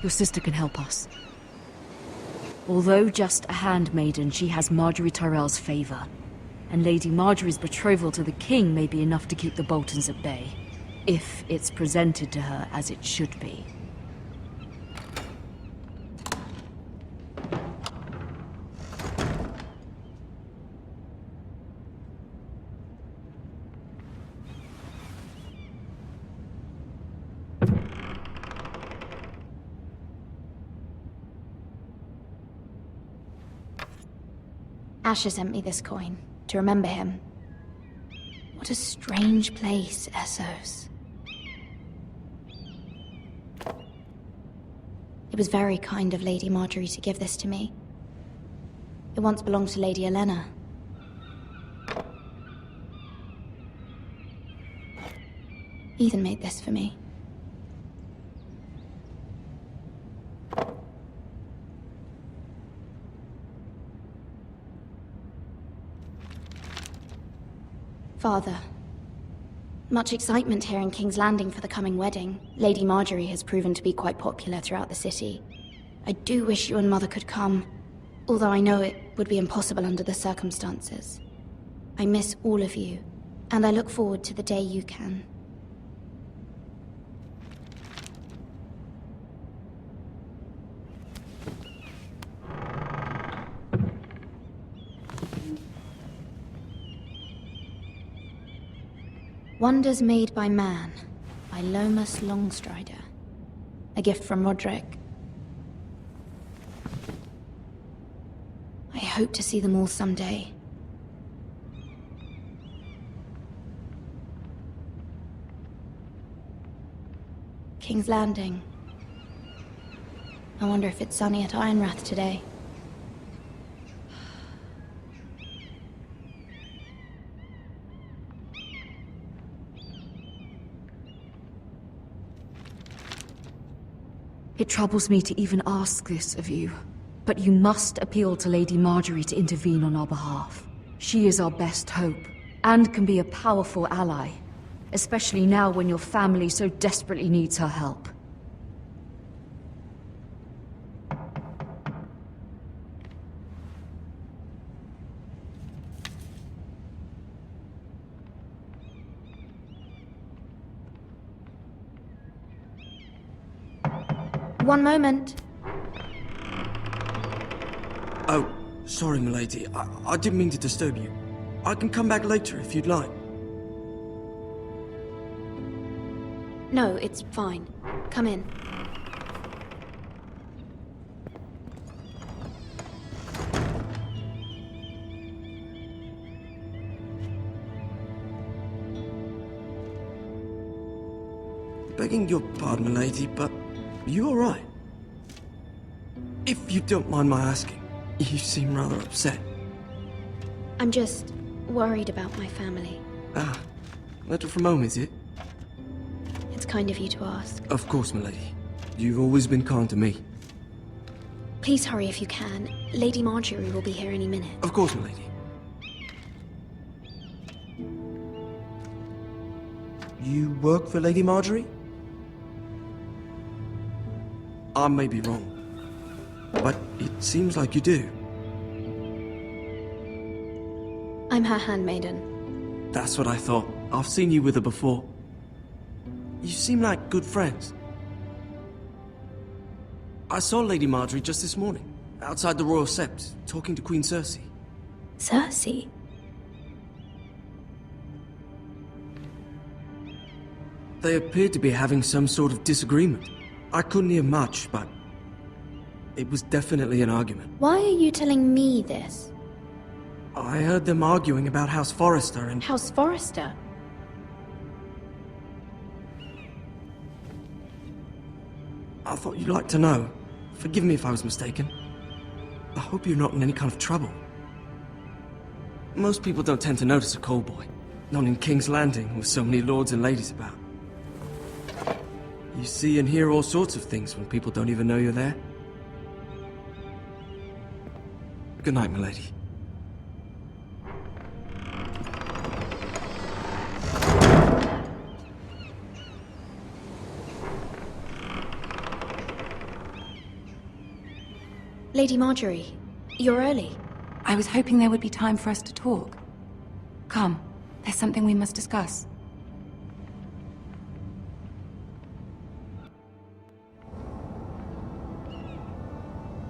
Your sister can help us. Although just a handmaiden, she has Marjorie Tyrell's favor. And Lady Marjorie's betrothal to the king may be enough to keep the Boltons at bay. If it's presented to her as it should be. Asher sent me this coin, to remember him. What a strange place, Essos. It was very kind of Lady Marjorie to give this to me. It once belonged to Lady Elena. Ethan made this for me. Father. Much excitement here in King's Landing for the coming wedding. Lady Marjorie has proven to be quite popular throughout the city. I do wish you and Mother could come, although I know it would be impossible under the circumstances. I miss all of you, and I look forward to the day you can. Wonders Made by Man, by Lomas Longstrider. A gift from Roderick. I hope to see them all someday. King's Landing. I wonder if it's sunny at Ironrath today. It troubles me to even ask this of you, but you must appeal to Lady Marjorie to intervene on our behalf. She is our best hope, and can be a powerful ally, especially now when your family so desperately needs her help. One moment. Oh, sorry, milady. I didn't mean to disturb you. I can come back later if you'd like. No, it's fine. Come in. Begging your pardon, milady, but you alright? If you don't mind my asking, you seem rather upset. I'm just worried about my family. Ah, letter from home, is it? It's kind of you to ask. Of course, milady. You've always been kind to me. Please hurry if you can. Lady Marjorie will be here any minute. Of course, milady. You work for Lady Marjorie? I may be wrong, but it seems like you do. I'm her handmaiden. That's what I thought. I've seen you with her before. You seem like good friends. I saw Lady Marjorie just this morning, outside the Royal Sept, talking to Queen Cersei. Cersei? They appeared to be having some sort of disagreement. I couldn't hear much, but it was definitely an argument. Why are you telling me this? I heard them arguing about House Forrester and... House Forrester? I thought you'd like to know. Forgive me if I was mistaken. I hope you're not in any kind of trouble. Most people don't tend to notice a call boy. Not in King's Landing, with so many lords and ladies about. You see and hear all sorts of things when people don't even know you're there. Good night, milady. Lady Marjorie, you're early. I was hoping there would be time for us to talk. Come, there's something we must discuss.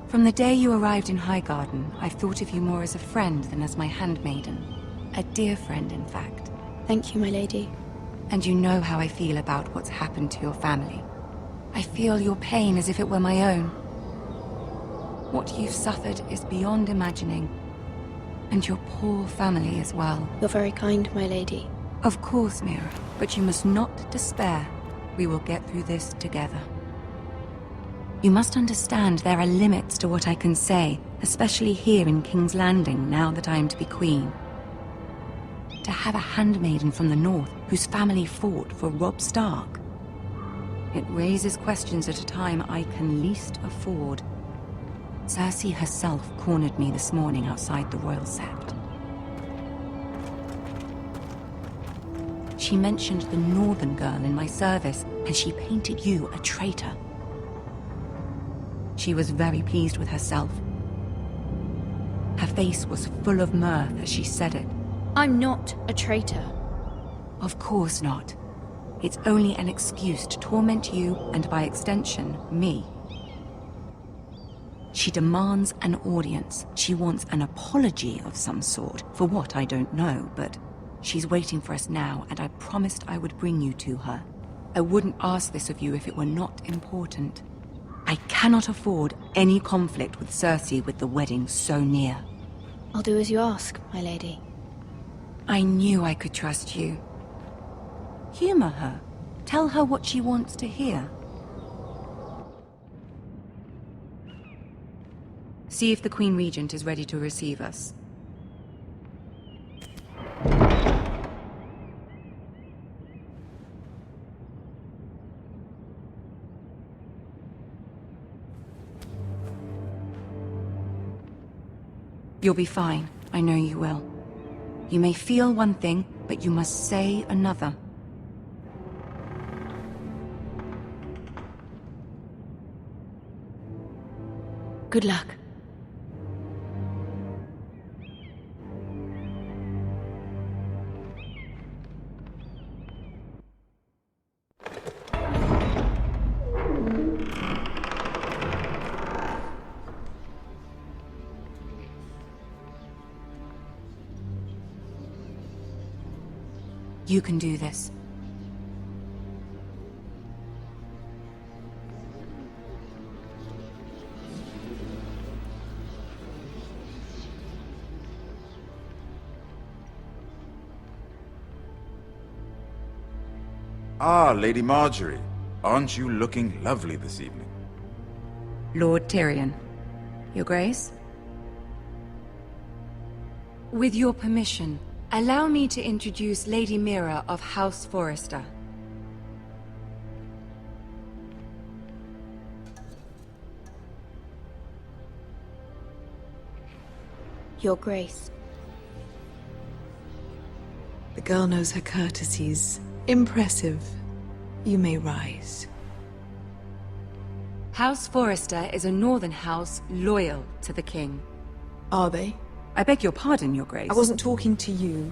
From the day you arrived in Highgarden, I've thought of you more as a friend than as my handmaiden. A dear friend, in fact. Thank you, my lady. And you know how I feel about what's happened to your family. I feel your pain as if it were my own. What you've suffered is beyond imagining. And your poor family as well. You're very kind, my lady. Of course, Mira, but you must not despair. We will get through this together. You must understand there are limits to what I can say, especially here in King's Landing, now that I am to be queen. To have a handmaiden from the north whose family fought for Robb Stark. It raises questions at a time I can least afford. Cersei herself cornered me this morning outside the Royal Sept. She mentioned the northern girl in my service, and she painted you a traitor. She was very pleased with herself. Her face was full of mirth as she said it. I'm not a traitor. Of course not. It's only an excuse to torment you, and by extension, me. She demands an audience. She wants an apology of some sort, for what I don't know, but she's waiting for us now, and I promised I would bring you to her. I wouldn't ask this of you if it were not important. I cannot afford any conflict with Cersei with the wedding so near. I'll do as you ask, my lady. I knew I could trust you. Humor her. Tell her what she wants to hear. See if the Queen Regent is ready to receive us. You'll be fine. I know you will. You may feel one thing, but you must say another. Good luck. You can do this. Ah, Lady Marjorie. Aren't you looking lovely this evening? Lord Tyrion. Your Grace? With your permission, allow me to introduce Lady Mira of House Forrester. Your Grace. The girl knows her courtesies. Impressive. You may rise. House Forrester is a northern house loyal to the king. Are they? I beg your pardon, Your Grace. I wasn't talking to you.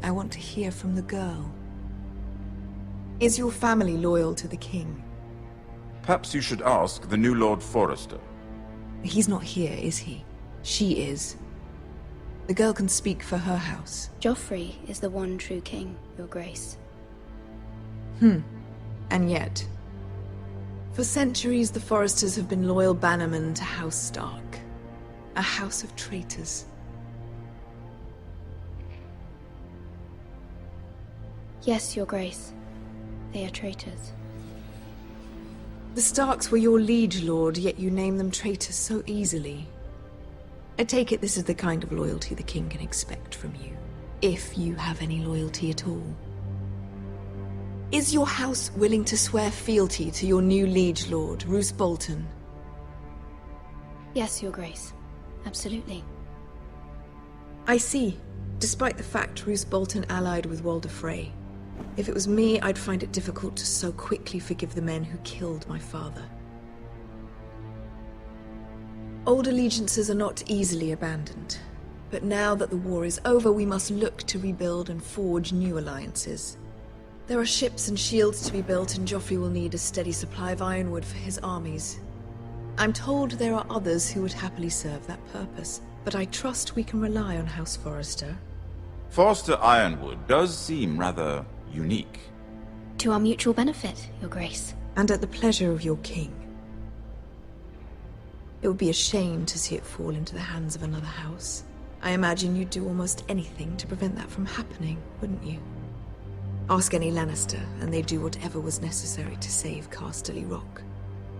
I want to hear from the girl. Is your family loyal to the king? Perhaps you should ask the new Lord Forrester. He's not here, is he? She is. The girl can speak for her house. Joffrey is the one true king, Your Grace. And yet, for centuries the Forresters have been loyal bannermen to House Stark. A house of traitors. Yes, Your Grace. They are traitors. The Starks were your liege lord, yet you name them traitors so easily. I take it this is the kind of loyalty the king can expect from you, if you have any loyalty at all. Is your house willing to swear fealty to your new liege lord, Roose Bolton? Yes, Your Grace. Absolutely. I see. Despite the fact Roose Bolton allied with Walder Frey. If it was me, I'd find it difficult to so quickly forgive the men who killed my father. Old allegiances are not easily abandoned. But now that the war is over, we must look to rebuild and forge new alliances. There are ships and shields to be built, and Joffrey will need a steady supply of ironwood for his armies. I'm told there are others who would happily serve that purpose, but I trust we can rely on House Forrester. Forster Ironwood does seem rather unique. To our mutual benefit, Your Grace. And at the pleasure of your king. It would be a shame to see it fall into the hands of another house. I imagine you'd do almost anything to prevent that from happening, wouldn't you? Ask any Lannister, and they'd do whatever was necessary to save Casterly Rock.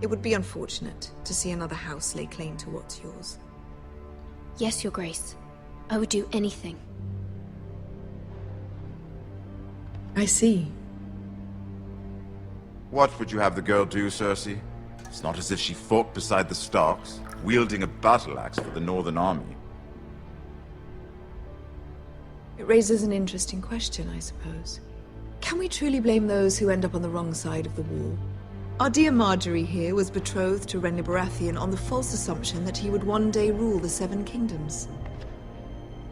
It would be unfortunate to see another house lay claim to what's yours. Yes, Your Grace. I would do anything. I see. What would you have the girl do, Cersei? It's not as if she fought beside the Starks, wielding a battle axe for the Northern Army. It raises an interesting question, I suppose. Can we truly blame those who end up on the wrong side of the wall? Our dear Marjorie here was betrothed to Renly Baratheon on the false assumption that he would one day rule the Seven Kingdoms.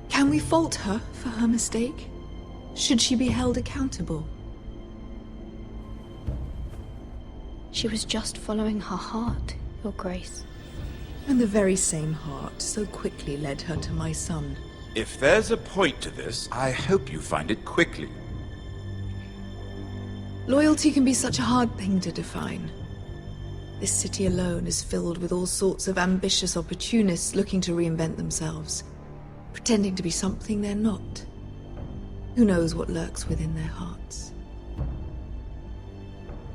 Can we fault her for her mistake? Should she be held accountable? She was just following her heart, Your Grace. And the very same heart so quickly led her to my son. If there's a point to this, I hope you find it quickly. Loyalty can be such a hard thing to define. This city alone is filled with all sorts of ambitious opportunists looking to reinvent themselves, pretending to be something they're not. Who knows what lurks within their hearts?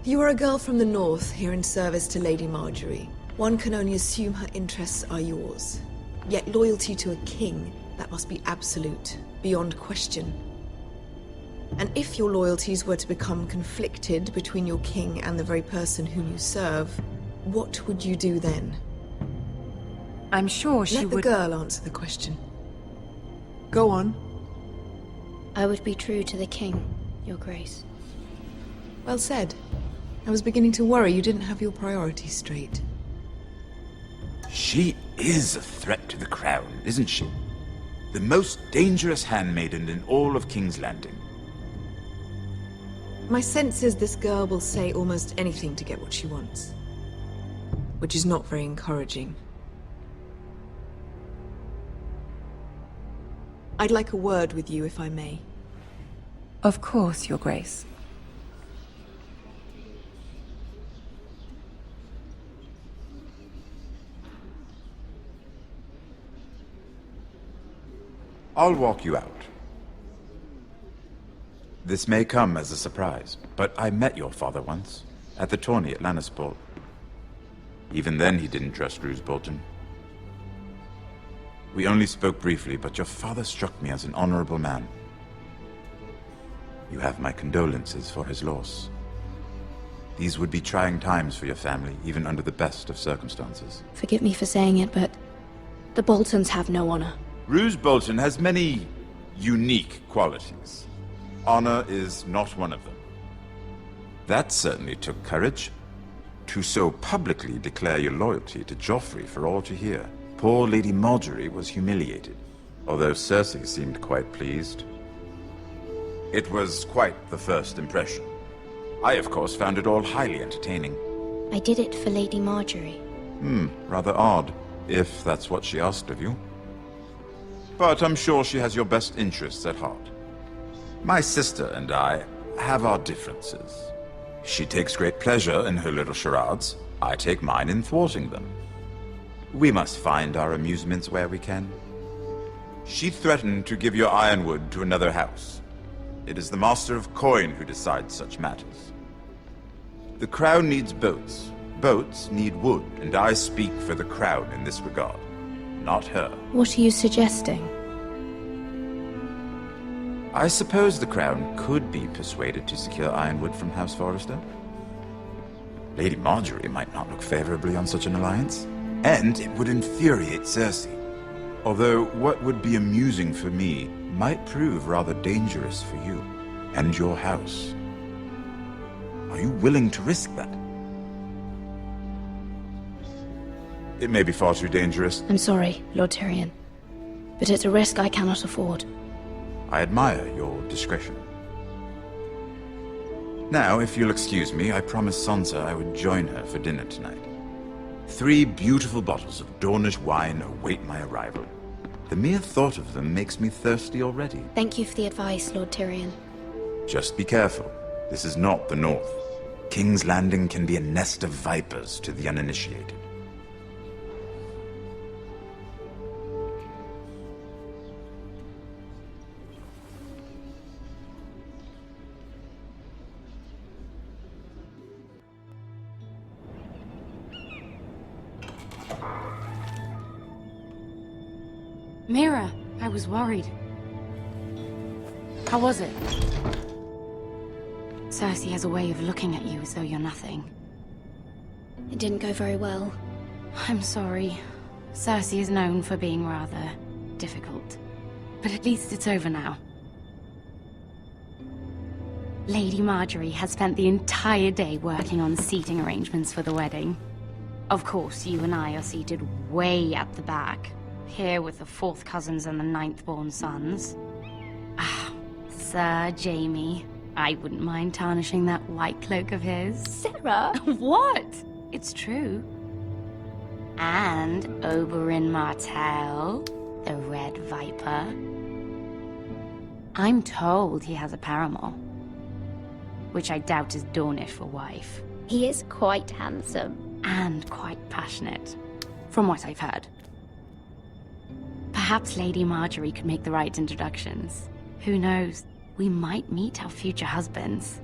You are a girl from the north, here in service to Lady Marjorie. One can only assume her interests are yours. Yet loyalty to a king, that must be absolute, beyond question. And if your loyalties were to become conflicted between your king and the very person whom you serve, what would you do then? I'm sure she Let the would... girl answer the question. Go on. I would be true to the king, Your Grace. Well said. I was beginning to worry you didn't have your priorities straight. She is a threat to the crown, isn't she? The most dangerous handmaiden in all of King's Landing. My sense is this girl will say almost anything to get what she wants. Which is not very encouraging. I'd like a word with you, if I may. Of course, Your Grace. I'll walk you out. This may come as a surprise, but I met your father once, at the tourney at Lannisport. Even then he didn't trust Roose Bolton. We only spoke briefly, but your father struck me as an honorable man. You have my condolences for his loss. These would be trying times for your family, even under the best of circumstances. Forgive me for saying it, but the Boltons have no honor. Roose Bolton has many unique qualities. Honor is not one of them. That certainly took courage. To so publicly declare your loyalty to Joffrey for all to hear. Poor Lady Marjorie was humiliated, although Cersei seemed quite pleased. It was quite the first impression. I, of course, found it all highly entertaining. I did it for Lady Marjorie. Rather odd, if that's what she asked of you. But I'm sure she has your best interests at heart. My sister and I have our differences. She takes great pleasure in her little charades. I take mine in thwarting them. We must find our amusements where we can. She threatened to give your ironwood to another house. It is the Master of Coin who decides such matters. The Crown needs boats. Boats need wood, and I speak for the Crown in this regard, not her. What are you suggesting? I suppose the Crown could be persuaded to secure ironwood from House Forrester. Lady Marjorie might not look favorably on such an alliance, and it would infuriate Cersei. Although what would be amusing for me might prove rather dangerous for you and your house. Are you willing to risk that? It may be far too dangerous. I'm sorry, Lord Tyrion, but it's a risk I cannot afford. I admire your discretion. Now, if you'll excuse me, I promised Sansa I would join her for dinner tonight. 3 beautiful bottles of Dornish wine await my arrival. The mere thought of them makes me thirsty already. Thank you for the advice, Lord Tyrion. Just be careful. This is not the North. King's Landing can be a nest of vipers to the uninitiated. Mira, I was worried. How was it? Cersei has a way of looking at you as though you're nothing. It didn't go very well. I'm sorry. Cersei is known for being rather difficult. But at least it's over now. Lady Marjorie has spent the entire day working on seating arrangements for the wedding. Of course, you and I are seated way at the back. Here with the 4th cousins and the 9th-born sons. Ah, Sir Jaime. I wouldn't mind tarnishing that white cloak of his. Sarah! What? It's true. And Oberyn Martell, the Red Viper. I'm told he has a paramour. Which I doubt is Dornish for wife. He is quite handsome. And quite passionate, from what I've heard. Perhaps Lady Marjorie could make the right introductions. Who knows? We might meet our future husbands.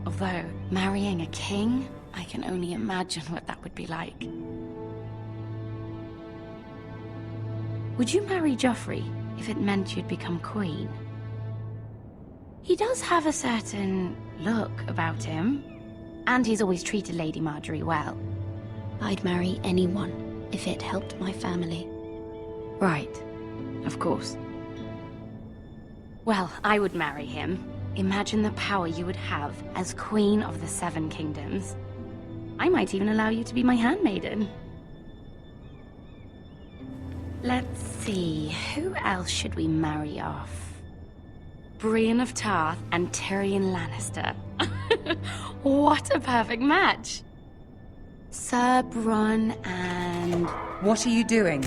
Although, marrying a king, I can only imagine what that would be like. Would you marry Joffrey if it meant you'd become queen? He does have a certain look about him, and he's always treated Lady Marjorie well. I'd marry anyone if it helped my family. Right, of course. Well, I would marry him. Imagine the power you would have as Queen of the 7 Kingdoms. I might even allow you to be my handmaiden. Let's see, who else should we marry off? Brienne of Tarth and Tyrion Lannister. What a perfect match! Sir Bronn and... What are you doing?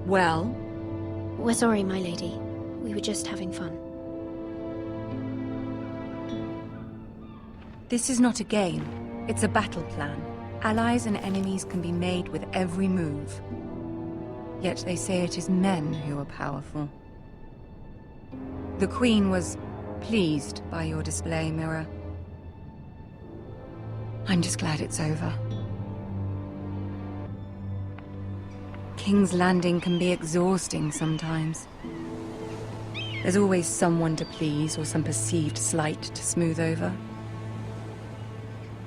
Well? We're sorry, my lady. We were just having fun. This is not a game. It's a battle plan. Allies and enemies can be made with every move. Yet they say it is men who are powerful. The Queen was pleased by your display, Mira. I'm just glad it's over. King's Landing can be exhausting sometimes. There's always someone to please or some perceived slight to smooth over.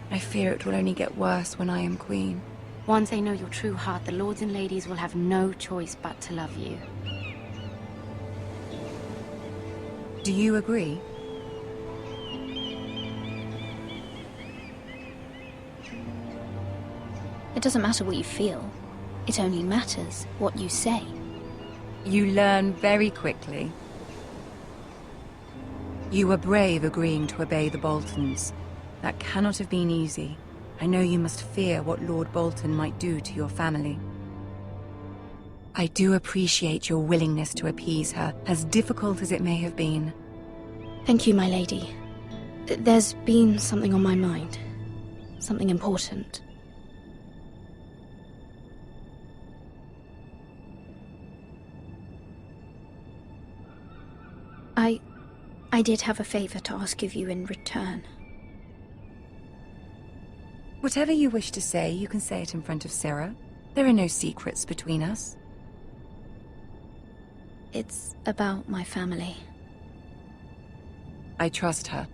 I fear it will only get worse when I am queen. Once they know your true heart, the lords and ladies will have no choice but to love you. Do you agree? It doesn't matter what you feel. It only matters what you say. You learn very quickly. You were brave agreeing to obey the Boltons. That cannot have been easy. I know you must fear what Lord Bolton might do to your family. I do appreciate your willingness to appease her, as difficult as it may have been. Thank you, my lady. There's been something on my mind. Something important. I did have a favor to ask of you in return. Whatever you wish to say, you can say it in front of Sarah. There are no secrets between us. It's about my family. I trust her.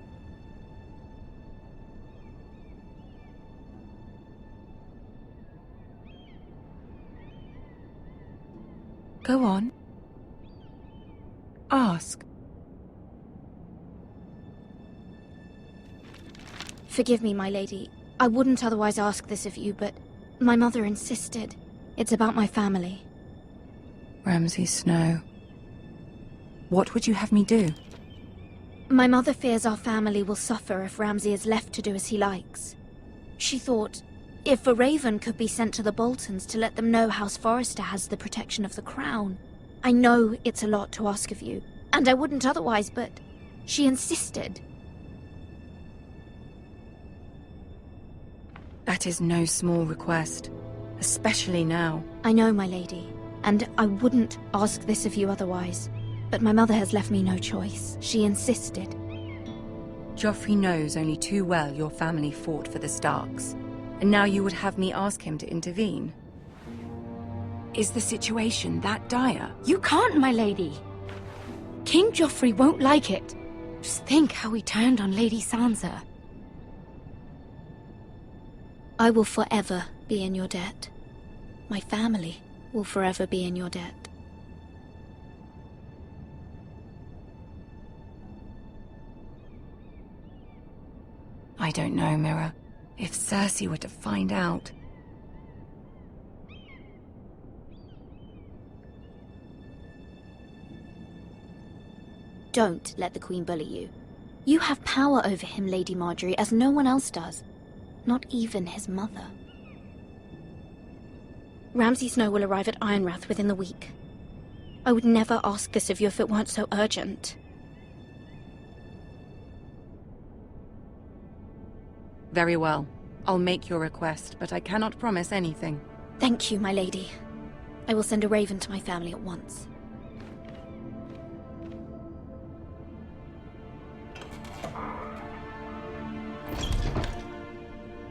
Go on. Ask. Forgive me, my lady. I wouldn't otherwise ask this of you, but my mother insisted. It's about my family. Ramsay Snow. What would you have me do? My mother fears our family will suffer if Ramsay is left to do as he likes. She thought, if a raven could be sent to the Boltons to let them know House Forrester has the protection of the crown. I know it's a lot to ask of you, and I wouldn't otherwise, but she insisted. That is no small request, especially now. I know, my lady, and I wouldn't ask this of you otherwise. But my mother has left me no choice. She insisted. Joffrey knows only too well your family fought for the Starks, and now you would have me ask him to intervene? Is the situation that dire? You can't, my lady. King Joffrey won't like it. Just think how he turned on Lady Sansa. I will forever be in your debt. My family will forever be in your debt. I don't know, Mira. If Cersei were to find out... Don't let the Queen bully you. You have power over him, Lady Marjorie, as no one else does. Not even his mother. Ramsay Snow will arrive at Ironrath within the week. I would never ask this of you if it weren't so urgent. Very well. I'll make your request, but I cannot promise anything. Thank you, my lady. I will send a raven to my family at once.